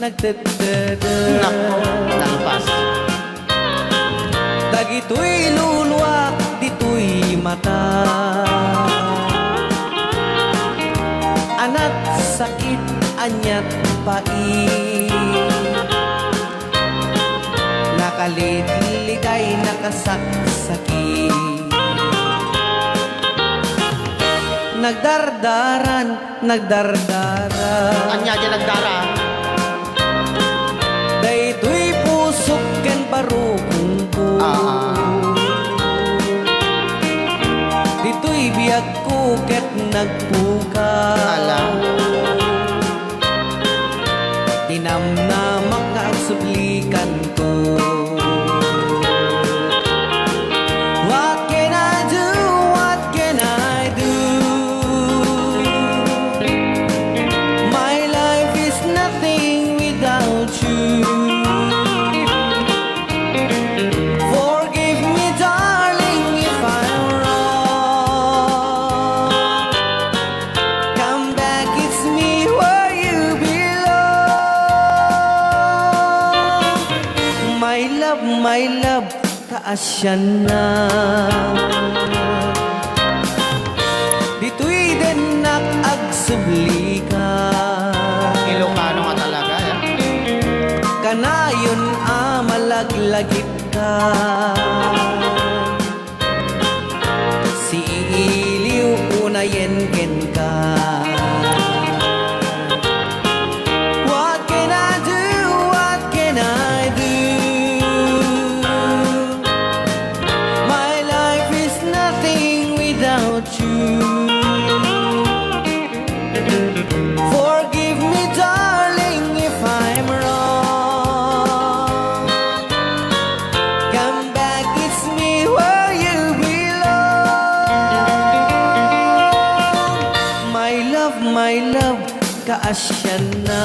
nagtadada. Nako, lampas. Dagito'y luluwak, dito'y mata. Anat sakit, anyat pait. Nakaliligay, nakasaksakit. Nagdardaran, nagdardaran. Anya dyan nagdara. Daytoy pusok ken barukong ko. Dito'y biyag ko ket nagpuka. Ala. Tinamnamak ka ang sublikan ko. What can I do? What can I do? My life is nothing without you. Forgive me, darling, if I'm wrong. Come back, it's me where you belong. My love, taas siya na. Dito'y din nakagsubli ka. Ilocano nga talaga. Kanayon malaglagit ka. Si iliw unayen ken ka. What can I do? What can I do? My life is nothing without you. Forgive me, darling, if I'm wrong. Come back, it's me where you belong. My love, kaasya na.